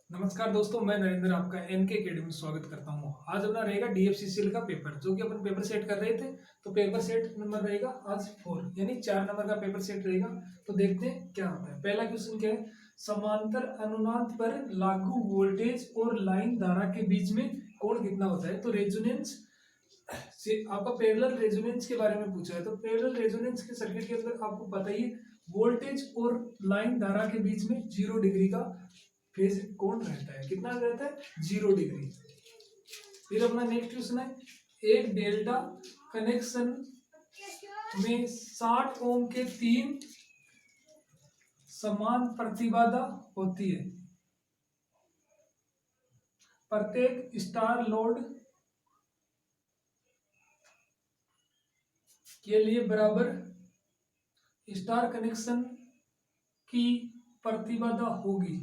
नमस्कार दोस्तों, मैं नरेंद्र आपका एनके अकेडमी में स्वागत करता हूं। आज अपना रहेगा डीएफसीसीएल का पेपर, जो कि अपन पेपर सेट कर रहे थे। तो पेपर सेट नंबर रहेगा आज 4, यानी 4 नंबर का पेपर सेट रहेगा। तो देखते हैं क्या होता है। पहला क्वेश्चन क्या है, समांतर अनुनाद पर लागू वोल्टेज और लाइन धारा के बीच में कोण कितना होता है। तो रेजोनेंस से आपका पैरेलल रेजोनेंस के बारे में पूछा है। तो पैरेलल रेजोनेंस के सर्किट के अंदर आपको पता ही है, वोल्टेज और लाइन धारा के बीच में 0 डिग्री का फेज कोण रहता है। कितना रहता है? 0 डिग्री। फिर अपना नेक्स्ट क्वेश्चन है, एक डेल्टा कनेक्शन में 60 ओम के 3 समान प्रतिबाधा होती है। प्रत्येक स्टार लोड के लिए बराबर स्टार कनेक्शन की प्रतिबाधा होगी।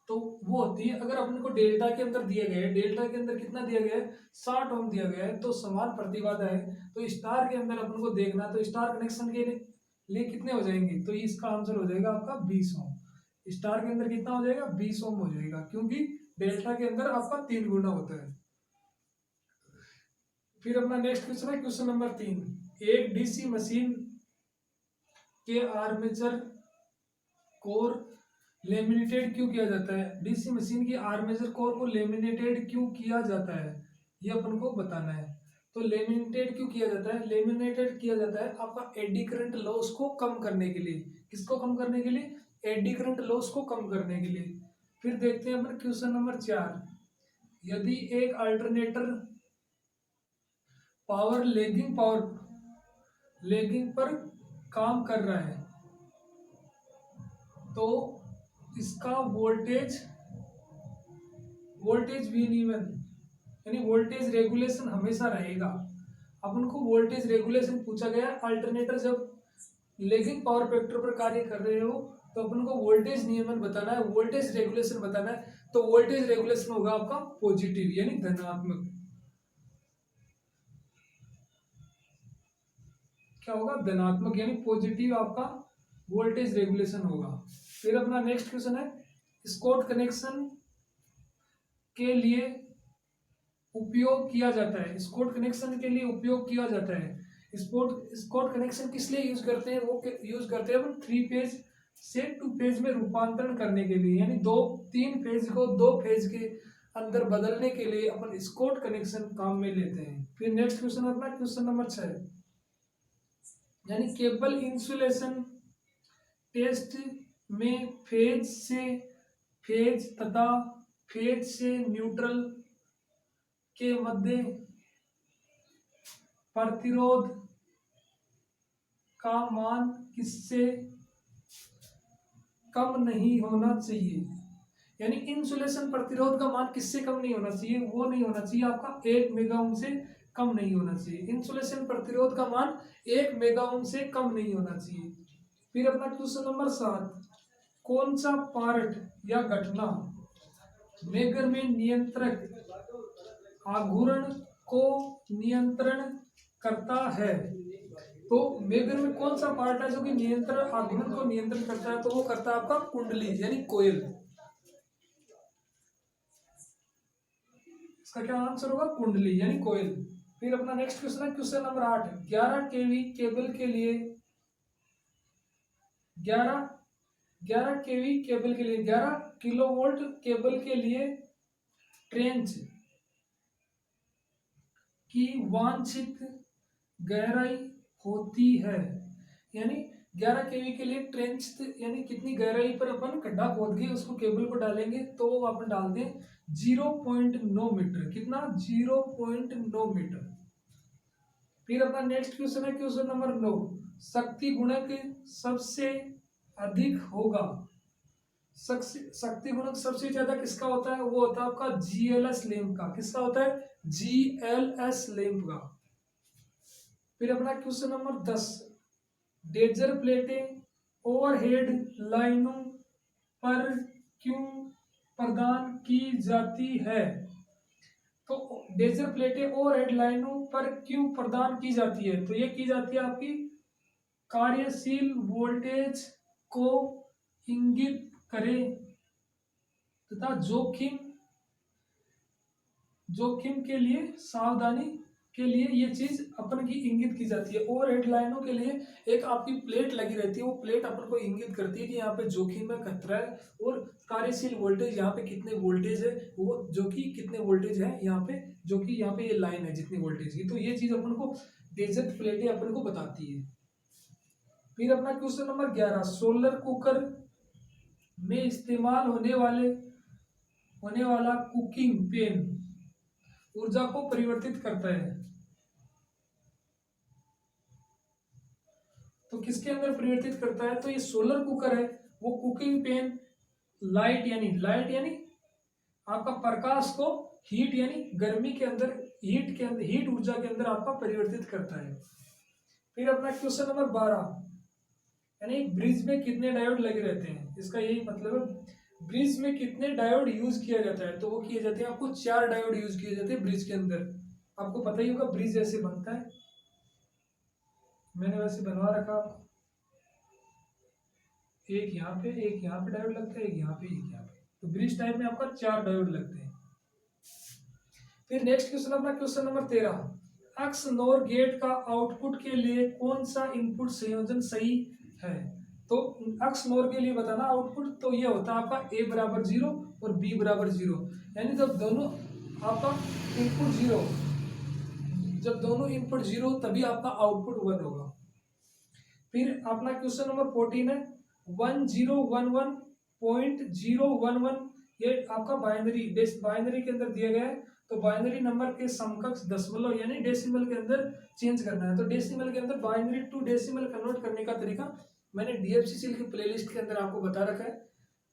तो वो होती है, अगर अपन को डेल्टा के अंदर दिया गया है, डेल्टा के अंदर कितना दिया गया है? 60 ओम दिया गया है, तो समान प्रतिबाधा है। तो स्टार के अंदर अपन को देखना, तो स्टार कनेक्शन के लिए कितने हो जाएंगे? तो इसका आंसर हो जाएगा आपका 20 ओम। स्टार के अंदर कितना हो जाएगा? 20 ओम हो जाएगा, क्योंकि डेल्टा के अंदर आपका 3 गुना होता है। फिर अपना नेक्स्ट क्वेश्चन है, क्वेश्चन नंबर 3, एक डीसी मशीन के आर्मेचर कोर लेमिनेटेड क्यों किया जाता है? डीसी मशीन की आर्मेचर कोर को लेमिनेटेड क्यों किया जाता है, ये अपन को बताना है। तो लेमिनेटेड क्यों किया जाता है? लेमिनेटेड किया जाता है आपका एडी करंट लॉस को कम करने के लिए। किसको कम करने के लिए? एडी करंट लॉस को कम करने के लिए। फिर देखते हैं अपन क्वेश्चन नंबर 4, यदि एक अल्टरनेटर लेगिंग पर काम कर रहा है, तो इसका वोल्टेज विनियमन यानी वोल्टेज रेगुलेशन हमेशा रहेगा। अपन को वोल्टेज रेगुलेशन पूछा गया, अल्टरनेटर जब लेगिंग पावर फैक्टर पर कार्य कर रहे हो, तो अपन को वोल्टेज नियमन बताना है, वोल्टेज रेगुलेशन बताना है। तो वोल्टेज रेगुलेशन होगा आपका पॉजिटिव यानी धनात्मक। क्या होगा? धनात्मक यानी पॉजिटिव आपका वोल्टेज रेगुलेशन होगा। फिर अपना नेक्स्ट क्वेश्चन है, स्कॉट कनेक्शन के लिए उपयोग किया जाता है। स्कॉट कनेक्शन के लिए उपयोग किया जाता है। स्कॉट कनेक्शन किस लिए यूज करते हैं? वो यूज करते हैं अपन 3 फेज से 2 फेज में रूपांतरण करने के लिए, यानी 3 फेज को 2 फेज के अंदर बदलने के लिए अपन स्कॉट कनेक्शन काम में लेते हैं। फिर नेक्स्ट क्वेश्चन अपना क्वेश्चन नंबर 6, यानी केबल इंसुलेशन टेस्ट में फेज तथा फेज से न्यूट्रल के मध्य प्रतिरोध का मान किससे कम नहीं होना चाहिए। यानी इंसुलेशन प्रतिरोध का मान किससे कम नहीं होना चाहिए? वो नहीं होना चाहिए आपका 1 मेगा ओम से कम नहीं होना चाहिए। इंसुलेशन प्रतिरोध का मान 1 मेगा ओम से कम नहीं होना चाहिए। फिर अपना क्वेश्चन नंबर 7, कौन सा पार्ट या घटना मेगर में नियंत्रक आघूर्ण को नियंत्रण करता है? तो मेगर में कौन सा पार्ट है जो कि नियंत्रण आघूर्ण को नियंत्रण करता है? तो वो करता है आपका कुंडली यानी कोयल। इसका क्या आंसर होगा? कुंडली यानी कोयल। फिर अपना नेक्स्ट क्वेश्चन है क्वेश्चन नंबर 8, 11 केवी केबल के लिए 11 केवी केबल के लिए 11 किलोवोल्ट केबल के लिए ट्रेंच की वांछित गहराई होती है। यानी 11 केवी के लिए ट्रेंच यानी कितनी गहराई पर अपन गड्ढा खोद के उसको केबल को डालेंगे, तो वो अपन डालते हैं 0.9 मीटर। कितना? 0.9 मीटर। फिर अपना नेक्स्ट क्वेश्चन है क्वेश्चन नंबर 9, शक्ति गुणक सबसे अधिक होगा। शक्ति गुणक सबसे ज्यादा किसका होता है? वो होता है आपका जीएलएस लैंप का। किसका होता है? जीएलएस लैंप का। फिर अपना क्वेश्चन नंबर 10, डेजर प्लेटें ओवरहेड लाइनों पर क्यों प्रदान की जाती है? तो डेजर प्लेटें ओवरहेड लाइनों पर क्यों प्रदान की जाती है? तो ये की जाती है आपकी कार्यशील वोल्टेज को इंगित करें तथा जोखिम जोखिम के लिए सावधानी के लिए ये चीज अपन की इंगित की जाती है। ओवरहेड लाइनों के लिए एक आपकी प्लेट लगी रहती है, वो प्लेट अपन को इंगित करती है कि यहाँ पे जोखिम में खतरा है और कार्यशील वोल्टेज यहाँ पे कितने वोल्टेज है, वो जो कि कितने वोल्टेज है यहाँ पे, जो कि यहाँ पे ये लाइन है जितनी वोल्टेज की। तो ये चीज अपन को डेजर्ट प्लेटें अपन को बताती है। फिर अपना क्वेश्चन नंबर 11, सोलर कुकर में इस्तेमाल होने वाला कुकिंग पेन ऊर्जा को परिवर्तित करता है। तो किसके अंदर परिवर्तित करता है? तो ये सोलर कुकर है, वो कुकिंग पेन लाइट यानी आपका प्रकाश को हीट यानी गर्मी के अंदर हीट ऊर्जा के अंदर आपका परिवर्तित करता है। फिर अपना क्वेश्चन नंबर 12, यानी ब्रिज में कितने डायोड लगे रहते हैं, इसका यही मतलब है ब्रिज में कितने डायोड यूज किया जाता है। तो वो किए जाते हैं आपको 4 डायोड यूज किए जाते हैं ब्रिज के अंदर। आपको पता ही होगा ब्रिज ऐसे बनता है, मैंने वैसे बनवा रखा, एक यहाँ पे डायोड लगता है, एक यहाँ पे, एक यहाँ पे। तो ब्रिज टाइप में आपका 4 डायोड लगते हैं। फिर नेक्स्ट क्वेश्चन अपना क्वेश्चन नंबर 13, अक्स नोर गेट का आउटपुट के लिए कौन सा इनपुट संयोजन सही है। तो अक्स नोर के लिए बताना आउटपुट, तो ये होता है आपका ए बराबर 0 और बी बराबर 0, यानी जब दोनों आपका इनपुट 0, जब दोनों इनपुट 0 तभी आपका आउटपुट 1 होगा। फिर अपना क्वेश्चन नंबर 14 है 1011.011, ये आपका बाइनरी के अंदर दिया गया है। तो बाइनरी नंबर के समकक्ष दशमलव यानी डेसिमल के अंदर चेंज करना है। तो डेसिमल के अंदर बाइनरी टू डेसिमल कन्वर्ट करने का तरीका मैंने डीएफसीसी की प्लेलिस्ट के अंदर आपको बता रखा है,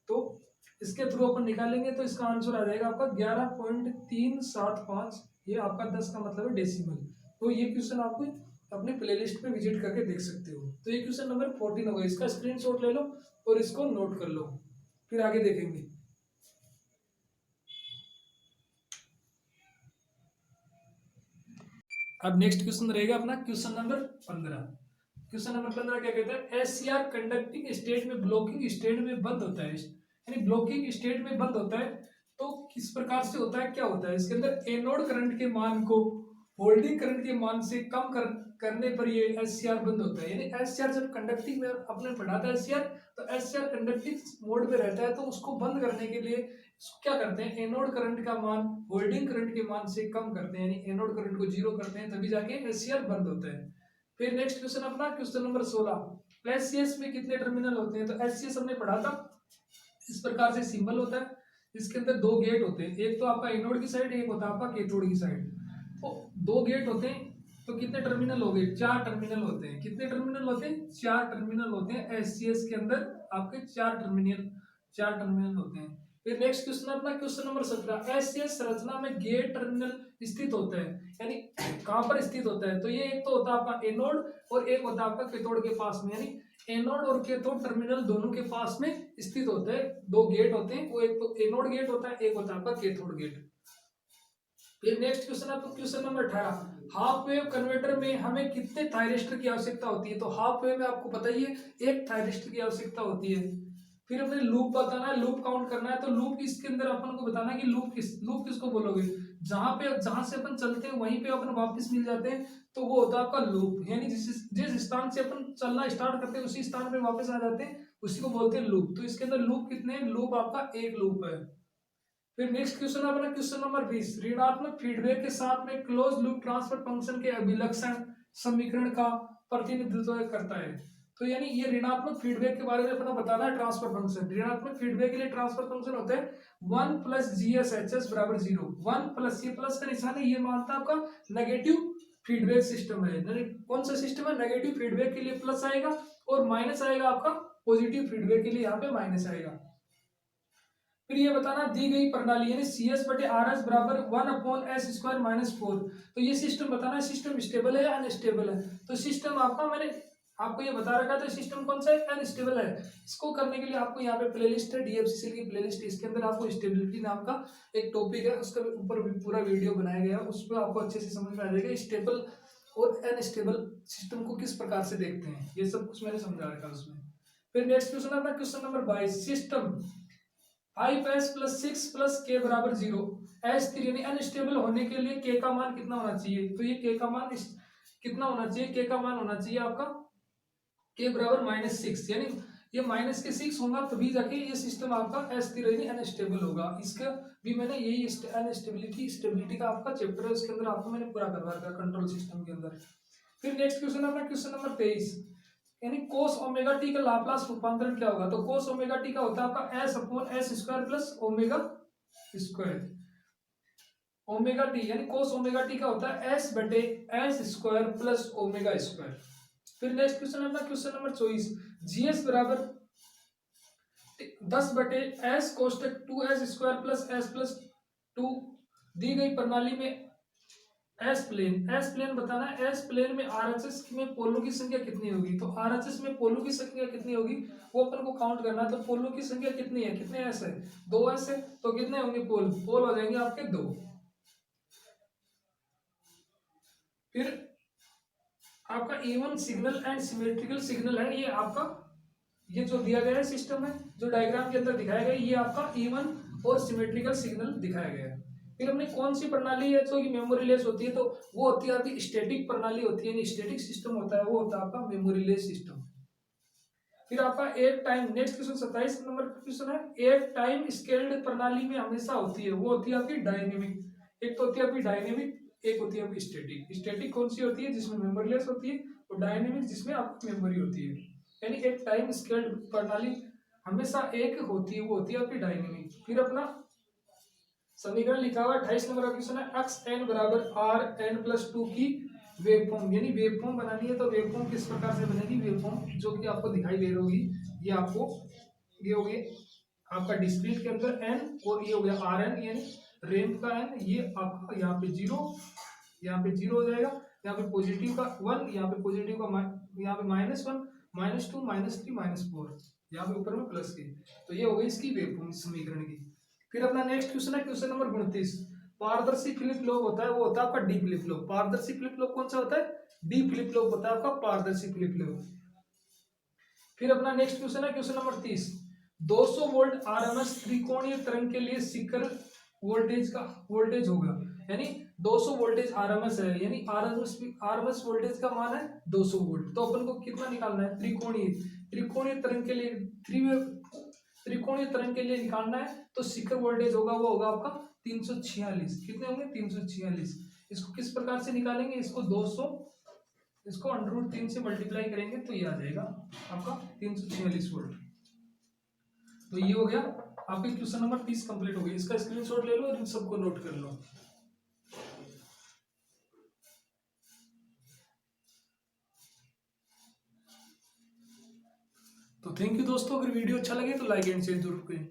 तो इसके थ्रू अपन निकालेंगे। तो इसका आंसर आ जाएगा आपका 11.375, ये आपका 10 का मतलब है डेसिमल। तो ये क्वेश्चन आपको अपने प्लेलिस्ट पे विजिट करके देख सकते हो। तो ये क्वेश्चन नंबर 14 होगा, इसका स्क्रीनशॉट ले लो और इसको नोट कर लो, फिर आगे देखेंगे। अब नेक्स्ट क्वेश्चन रहेगा अपना क्वेश्चन नंबर 15। क्वेश्चन नंबर 15 क्या कहता है, एससीआर कंडक्टिंग स्टेट में ब्लॉकिंग स्टेट में बंद होता है, यानी ब्लॉकिंग स्टेट में बंद होता है। तो किस प्रकार से होता है, क्या होता है इसके अंदर, एनोड करंट के मान को होल्डिंग करंट के मान से कम करने पर ये एससीआर बंद होता है। यानी एससीआर जब कंडक्टिंग में अपने पढ़ा था एससीआर, तो एससीआर कंडक्टिंग मोड पे रहता है, तो उसको बंद करने के लिए क्या करते हैं, एनोड करंट का मान होल्डिंग करंट के मान से कम करते हैं, यानी एनोड करंट को 0 करते हैं, तभी जाके एससीआर बंद होता है। फिर नेक्स्ट क्वेश्चन अपना क्वेश्चन नंबर 16, एससीएस में कितने टर्मिनल होते हैं। तो एससीएस हमने पढ़ा था, इस प्रकार से सिंबल होता है, इसके अंदर 2 गेट होते हैं, एक तो आपका एनोड की साइड, एक होता है आपका कैथोड की साइड। तो 2 गेट होते हैं, तो कितने टर्मिनल हो गए, 4 टर्मिनल होते हैं। कितने टर्मिनल होते हैं, 4 टर्मिनल होते हैं एससीएस के अंदर, आपके 4 टर्मिनल होते हैं। फिर नेक्स्ट क्वेश्चन अपना क्वेश्चन नंबर 17, एससीएस संरचना में गेट टर्मिनल स्थित होता है, यानी कहां पर स्थित होता है। तो ये एक तो होता है आपका एनोड और एक होता है आपका कैथोड के पास में, यानी एनोड और कैथोड टर्मिनल दोनों के पास में स्थित होते हैं। 2 गेट होते हैं, वो एक तो एनोड गेट होता है, एक होता है आपका कैथोड गेट। फिर नेक्स्ट क्वेश्चन आपको question number 18, half wave converter में हमें कितने थायरिस्टर की आवश्यकता होती है। तो हाफ वेव में आपको पता ही है, एक थायरिस्टर की आवश्यकता होती है। फिर हमें लूप बताना है, लूप काउंट करना है। तो लूप इसके अंदर अपन को बताना है कि लूप किसको बोलोगे, जहां से अपन चलते हैं वहीं पे अपन वापस मिल जाते हैं, तो वो होता है आपका लूप, यानी जिस स्थान से अपन चलना स्टार्ट करते हैं उसी स्थान पे वापस आ जाते हैं, उसी को बोलते हैं लूप। तो इसके अंदर लूप कितने हैं, लूप आपका एक लूप है। फिर नेक्स्ट क्वेश्चन अपना क्वेश्चन नंबर 20, ऋणात्मक फीडबैक के साथ में क्लोज लूप ट्रांसफर फंक्शन के अभिलक्षण समीकरण का प्रतिनिधित्व करता है। तो यानी ये ऋणात्मक फीडबैक के बारे में अपना बताना है। ट्रांसफर फंक्शन, ऋणात्मक फीडबैक के लिए ट्रांसफर फंक्शन होता है 1 प्लस GSHS बराबर 0। 1 प्लस, ये प्लस का निशान है, ये मानता है आपका नेगेटिव फीडबैक सिस्टम है। कौन सा सिस्टम है, नेगेटिव फीडबैक के लिए प्लस आएगा और माइनस आएगा आपका पॉजिटिव फीडबैक के लिए यहाँ पे माइनस आएगा। फिर ये बताना दी गई प्रणाली यानी CS/RS बराबर 1/S² - 4, तो ये सिस्टम बताना है, सिस्टम स्टेबल है या अनस्टेबल है। तो सिस्टम आपका मैंने आपको ये बता रखा था, सिस्टम कौन सा है, अनस्टेबल है। इसको करने के लिए आपको यहाँ पे प्लेलिस्ट है, डीएफसीसी की प्लेलिस्ट, इसके अंदर आपको स्टेबिलिटी नाम का एक टॉपिक है, उसके ऊपर पूरा वीडियो बनाया गया है, उसमें आपको अच्छे से समझ में आ जाएगा स्टेबल और अनस्टेबल सिस्टम को किस प्रकार से देखते हैं, ये सब कुछ मैंने समझा रखा है उसमें। फिर नेक्स्ट क्वेश्चन अपना question number 22, system 5s plus 6 plus के बराबर 0। एस थ्री यानी अनस्टेबल होने के लिए के का मान कितना होना चाहिए, तो ये के का मान कितना होना चाहिए, के का मान होना चाहिए आपका के बराबर -6, यानी ये -6 होगा तभी जाके ये सिस्टम आपका अस्थिर यानी अनस्टेबल होगा। इसका भी मैंने यही स्टेबिलिटी का आपका चैप्टर है, उसके अंदर आपको मैंने पूरा करवा रखा कंट्रोल सिस्टम के अंदर। फिर नेक्स्ट क्वेश्चन अपना क्वेश्चन नंबर 23, यानी cos ओमेगा टी का लाप्लास रूपांतरण क्या होगा, तो cos ओमेगा टी का होता है आपका s upon s square plus omega square. Omega T यानी cos ओमेगा टी का होता है s बटे s square plus omega square. फिर नेक्स्ट क्वेश्चन है अपना क्वेश्चन नंबर 24, जीएस बराबर 10 बटे s कोष्टक 2s square plus s plus 2 दी गई प्रणाली में एस प्लेन बताना है। एस प्लेन में आरएचएस में पोलों की संख्या कितनी होगी, तो आरएचएस में पोलों की संख्या कितनी होगी वो अपन को काउंट करना है। तो पोलों की संख्या कितनी है, कितने एस है, 2 एस है, तो कितने होंगे पोल हो जाएंगे आपके 2। फिर आपका even signal and symmetrical signal है, ये आपका ये जो दिया गया है सिस्टम है जो डायग्राम के अंदर दिखाया गया है, ये आपका इवन और सिमेट्रिकल सिग्नल दिखाया गया है। फिर हमने कौन सी प्रणाली है जो कि मेमोरीलेस होती है, तो वो होती है आपकी स्टैटिक प्रणाली होती है, स्टैटिक सिस्टम होता है वो होता है आपका मेमोरीलेस सिस्टम। फिर आपका एक time next question 27 number question है, एक टाइम स्केल्ड प्रणाली में हमेशा होती है वो होती है आपकी डायनेमिक। एक तो होती है आपकी डायनेमिक, एक होती है आपकी स्टैटिक। स्टैटिक कौन सी होती है जिसमें मेमोरीलेस होती है, और डायनेमिक जिसमें आपकी मेमोरी होती है। यानी एक टाइम स्केल्ड प्रणाली हमेशा एक होती है वो होती है आपकी डायनेमिक। फिर अपना समीकरण लिखा हुआ 28 नंबर का क्वेश्चन है, एक्स एन बराबर आर एन प्लस 2 की वेवफॉर्म, यानी वेवफॉर्म बनानी है तो वेवफॉर्म किस प्रकार से बनेगी, वेवफॉर्म जो कि आपको दिखाई दे रही होगी, ये आपको ये हो गया आपका डिस्क्रीट के अंदर एन और ये हो गया आर एन यानी रैंप का एन, ये आपका यहाँ पे 0 हो जाएगा, यहाँ पे पॉजिटिव का 1, यहाँ पे पॉजिटिव का यहाँ पे -1 -2 -3 -4, यहाँ पे ऊपर में प्लस के, तो ये हो गई इसकी वेवफॉर्म समीकरण की। फिर अपना नेक्स्ट क्वेश्चन है क्वेश्चन नंबर 29, पारदर्शी फ्लिप फ्लॉप होता है वो होता है आपका डी फ्लिप फ्लॉप। पारदर्शी फ्लिप फ्लॉप कौन सा होता है, डी फ्लिप फ्लॉप होता है आपका पारदर्शी फ्लिप फ्लॉप। फिर अपना नेक्स्ट क्वेश्चन है क्वेश्चन नंबर 30, 200 वोल्ट आरएमएस त्रिकोणीय तरंग के लिए शिखर वोल्टेज होगा, यानी 200 वोल्टेज आरएमएस है, यानी आरएमएस वोल्टेज का मान है 200 वोल्ट। तो अपन को कितना निकालना है, त्रिकोणीय तरंग के लिए त्रिकोणीय तरंग के लिए निकालना है, तो शिखर वोल्टेज होगा वो होगा आपका 346। कितने होंगे 346। इसको किस प्रकार से निकालेंगे, इसको 200 इसको √3 से मल्टीप्लाई करेंगे तो ये आ जाएगा आपका 346 वोल्ट। तो ये हो गया आपके क्वेश्चन नंबर 30 कंप्लीट हो गया। इसका स्क्रीनशॉट ले लो और इन सबको नोट कर लो। तो थैंक यू दोस्तों, अगर वीडियो अच्छा लगे तो लाइक एंड शेयर जरूर करें।